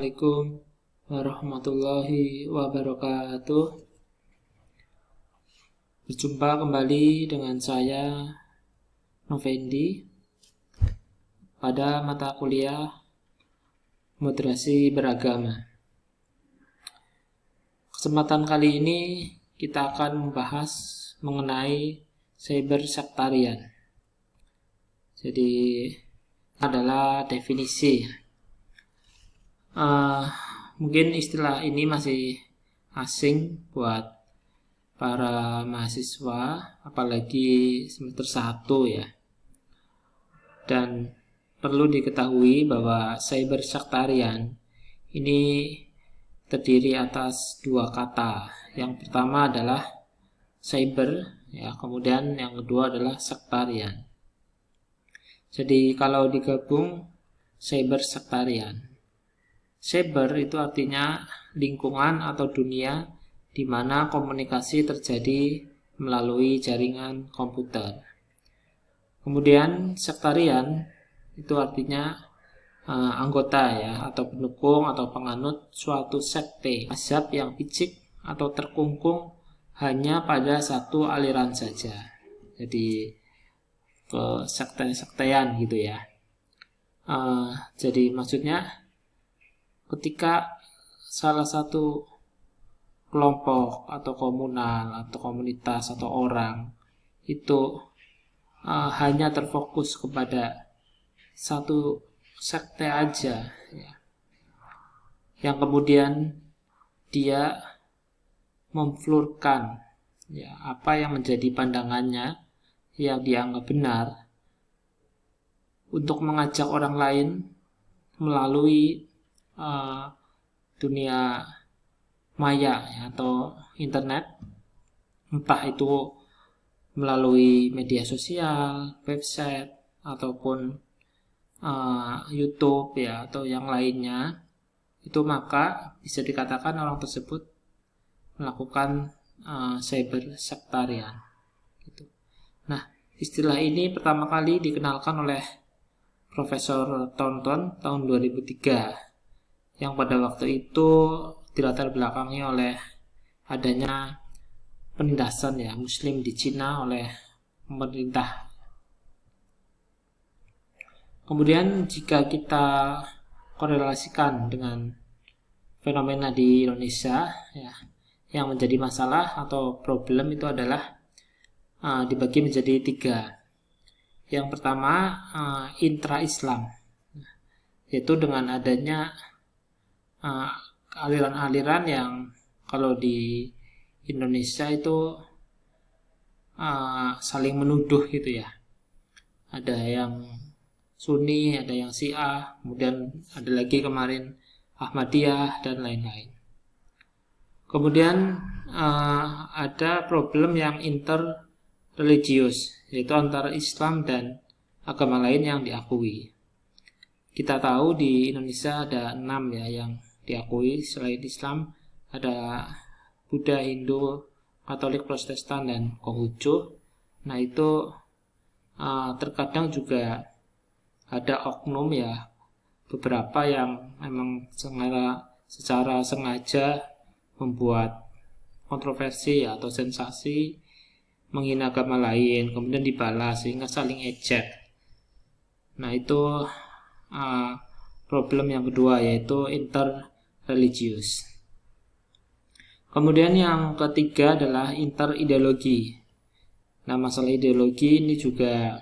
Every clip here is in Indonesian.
Assalamualaikum warahmatullahi wabarakatuh. Berjumpa kembali dengan saya Novendi pada mata kuliah Moderasi Beragama. Kesempatan kali ini kita akan membahas mengenai cyber sektarian. Jadi adalah definisi. Mungkin istilah ini masih asing buat para mahasiswa, apalagi semester 1 ya. Dan perlu diketahui bahwa cyber sektarian ini terdiri atas dua kata. Yang pertama adalah cyber, ya, kemudian yang kedua adalah sektarian. Jadi kalau digabung cyber sektarian. Cyber itu artinya lingkungan atau dunia di mana komunikasi terjadi melalui jaringan komputer. Kemudian sektarian itu artinya anggota ya, atau pendukung atau penganut suatu sekte, mazhab yang picik atau terkungkung hanya pada satu aliran saja. Jadi ke sekte-sektean gitu ya. Jadi maksudnya ketika salah satu kelompok atau komunal atau komunitas atau orang itu hanya terfokus kepada satu sekte aja ya, yang kemudian dia memflurkan ya, apa yang menjadi pandangannya yang dianggap benar untuk mengajak orang lain melalui dunia maya ya, atau internet, entah itu melalui media sosial, website ataupun YouTube ya, atau yang lainnya, itu maka bisa dikatakan orang tersebut melakukan cyber sektarian gitu. Nah, istilah ini pertama kali dikenalkan oleh Profesor Thornton tahun 2003, yang pada waktu itu dilatar belakangi oleh adanya penindasan ya Muslim di Cina oleh pemerintah. Kemudian jika kita korelasikan dengan fenomena di Indonesia ya, yang menjadi masalah atau problem itu adalah dibagi menjadi 3. Yang pertama intra-Islam, yaitu dengan adanya aliran-aliran yang kalau di Indonesia itu saling menuduh gitu ya. Ada yang Sunni, ada yang Syiah, kemudian ada lagi kemarin Ahmadiyah dan lain-lain. Kemudian ada problem yang interreligius, yaitu antara Islam dan agama lain yang diakui. Kita tahu di Indonesia ada 6 ya yang diakui selain Islam, ada Buddha, Hindu, Katolik, Protestan, dan Konghucu. Nah itu terkadang juga ada oknum ya, beberapa yang memang secara sengaja membuat kontroversi ya, atau sensasi, menghina agama lain, kemudian dibalas sehingga saling ejek. Nah itu problem yang kedua, yaitu interreligius. Kemudian yang ketiga adalah interideologi. Nah masalah ideologi ini juga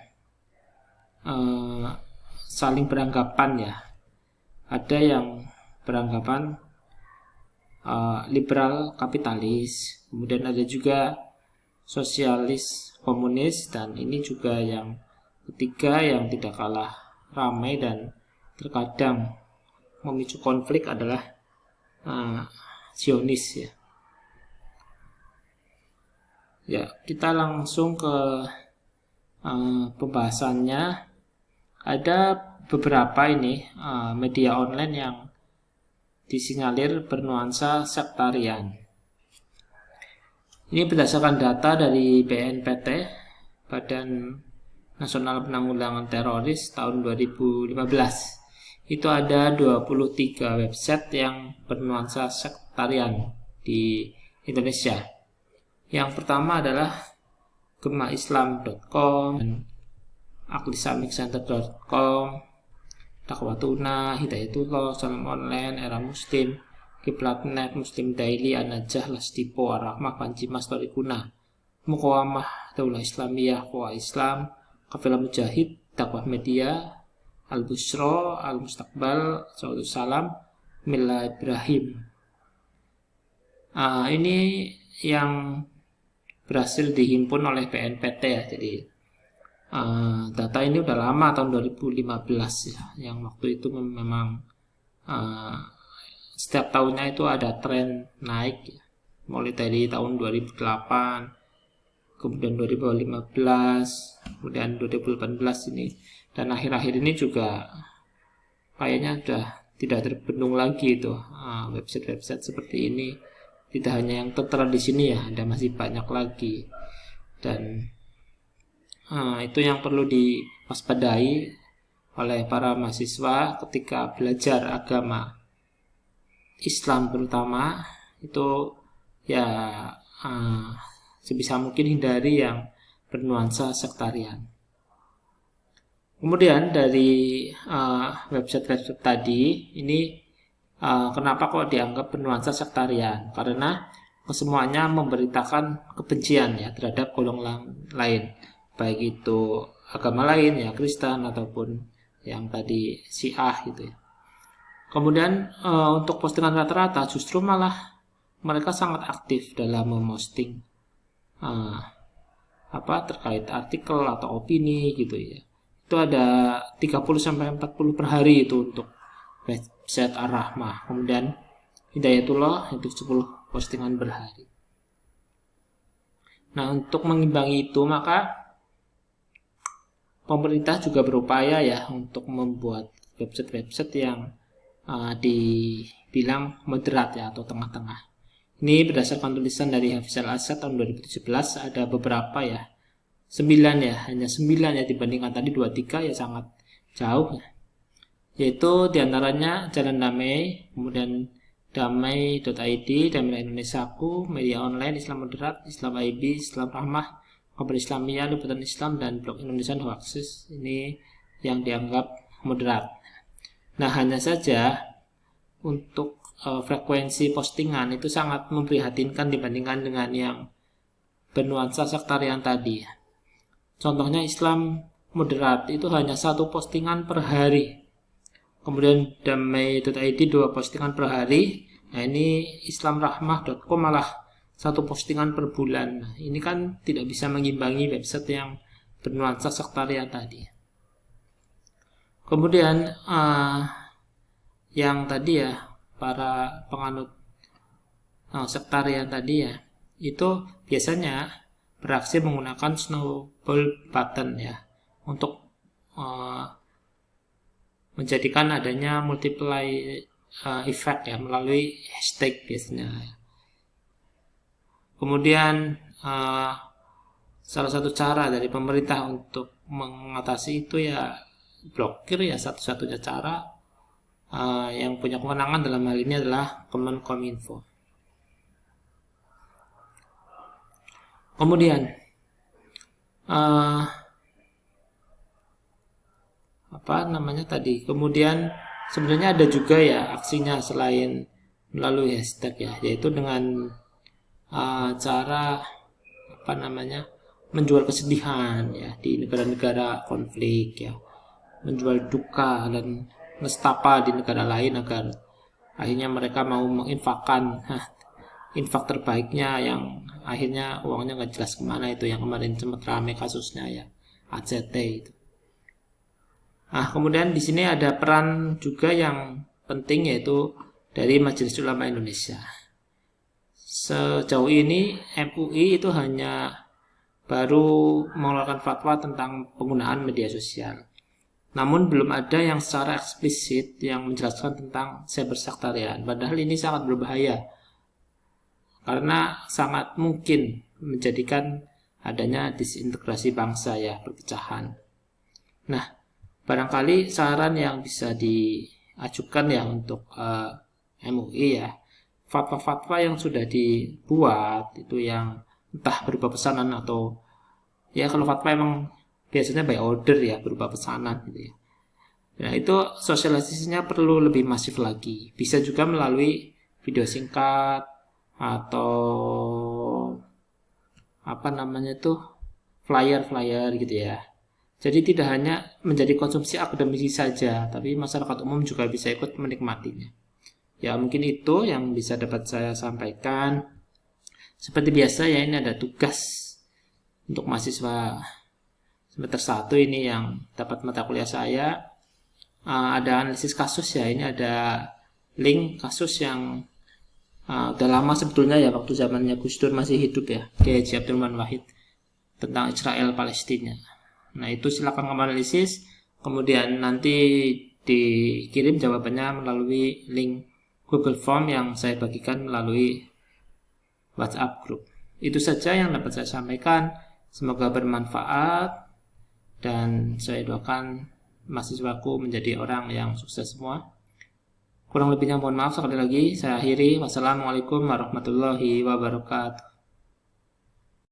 saling beranggapan ya. Ada yang beranggapan liberal kapitalis, kemudian ada juga sosialis komunis, dan ini juga yang ketiga yang tidak kalah ramai dan terkadang memicu konflik adalah Zionis ya. Ya, kita langsung ke pembahasannya. Ada beberapa ini media online yang disinyalir bernuansa sektarian. Ini berdasarkan data dari BNPT, Badan Nasional Penanggulangan Teroris tahun 2015. itu ada 23 website yang bernuansa sektarian di Indonesia. Yang pertama adalah gemaislam.com, aklislamicenter.com, Dakwatuna, Hidayatullah, Salam Online, Era Muslim, Kiblatnet, Muslim Daily, An-Najah, Lastipo, Ar-Rahmah, Panji, Mastorikuna, Muqawamah, Daulah Islamiyah, Qawa Islam, Kafilah Mujahid, Dakwah Media, Al-Bushro, Al-Mustaqbal, Saudus Salam, Mila Ibrahim. Ini yang berhasil dihimpun oleh BNPT ya. Jadi data ini udah lama, tahun 2015 ya. Yang waktu itu memang setiap tahunnya itu ada tren naik ya. Mulai dari tahun 2008, kemudian 2015, kemudian 2018 ini. Dan akhir-akhir ini juga kayaknya sudah tidak terbendung lagi itu website-website seperti ini. Tidak hanya yang tertera di sini ya, ada masih banyak lagi. Dan itu yang perlu diwaspadai oleh para mahasiswa ketika belajar agama Islam terutama. Itu ya sebisa mungkin hindari yang bernuansa sektarian. Kemudian dari website-website tadi ini kenapa kok dianggap bernuansa sektarian? Karena kesemuanya memberitakan kebencian ya terhadap golongan lain, baik itu agama lain ya, Kristen ataupun yang tadi Syiah gitu ya. Kemudian untuk postingan rata-rata justru malah mereka sangat aktif dalam memposting terkait artikel atau opini gitu ya. Itu ada 30-40 per hari itu untuk website Ar-Rahmah. Kemudian Hidayatullah itu 10 postingan per hari. Nah, untuk mengimbangi itu maka pemerintah juga berupaya ya untuk membuat website-website yang dibilang moderat ya atau tengah-tengah. Ini berdasarkan tulisan dari Hafiz Al-Asad tahun 2017, ada beberapa ya. 9 ya, hanya 9 ya dibandingkan tadi 23 ya sangat jauh ya. Yaitu diantaranya Jalan Damai, kemudian damai.id, Damai Indonesiaku, Media Online, Islam Moderat, Islam IB, Islam Rahmah, Kabar Islamiyah, Liputan Islam, dan Blog Indonesia Hoaxes. Ini yang dianggap moderat. Nah, hanya saja untuk frekuensi postingan itu sangat memprihatinkan dibandingkan dengan yang bernuansa sektarian tadi. Contohnya Islam moderat itu hanya 1 postingan per hari. Kemudian damai.id 2 postingan per hari. Nah, ini islamrahmah.com malah 1 postingan per bulan. Nah, ini kan tidak bisa mengimbangi website yang bernuansa sektarian tadi. Kemudian yang tadi ya, para penganut sektarian tadi ya, itu biasanya beraksi menggunakan snowball button ya untuk menjadikan adanya multiply effect ya melalui hashtag biasanya. Kemudian salah satu cara dari pemerintah untuk mengatasi itu ya blokir ya, satu-satunya cara. Yang punya kewenangan dalam hal ini adalah Kemenkominfo. Kemudian kemudian sebenarnya ada juga ya aksinya selain melalui hashtag ya, yaitu dengan cara menjual kesedihan ya di negara-negara konflik ya, menjual duka dan nestapa di negara lain agar akhirnya mereka mau menginfakkan infak terbaiknya yang akhirnya uangnya nggak jelas kemana, itu yang kemarin sempat ramai kasusnya ya, ACT itu. Nah, kemudian di sini ada peran juga yang penting yaitu dari Majelis Ulama Indonesia. Sejauh ini MUI itu hanya baru mengeluarkan fatwa tentang penggunaan media sosial. Namun belum ada yang secara eksplisit yang menjelaskan tentang cybersektarian. Padahal ini sangat berbahaya karena sangat mungkin menjadikan adanya disintegrasi bangsa ya, perpecahan. Nah, barangkali saran yang bisa ajukan ya untuk MUI ya. Fatwa-fatwa yang sudah dibuat itu yang entah berupa pesanan atau ya kalau fatwa emang biasanya by order ya, berupa pesanan gitu ya. Nah, itu sosialisasinya perlu lebih masif lagi. Bisa juga melalui video singkat atau apa namanya tuh flyer-flyer gitu ya. Jadi tidak hanya menjadi konsumsi akademisi saja, tapi masyarakat umum juga bisa ikut menikmatinya. Ya mungkin itu yang bisa dapat saya sampaikan. Seperti biasa ya, ini ada tugas untuk mahasiswa semester 1 ini yang dapat mata kuliah saya. Ada analisis kasus ya, ini ada link kasus yang udah lama sebetulnya ya, waktu zamannya Gus Dur masih hidup ya, Kiai Haji Abdurrahman Wahid, tentang Israel Palestina. Nah itu silakan kamu analisis, kemudian nanti dikirim jawabannya melalui link Google Form yang saya bagikan melalui WhatsApp group. Itu saja yang dapat saya sampaikan, semoga bermanfaat dan saya doakan mahasiswaku menjadi orang yang sukses semua. Kurang lebihnya mohon maaf sekali lagi. Saya akhiri. Wassalamualaikum warahmatullahi wabarakatuh.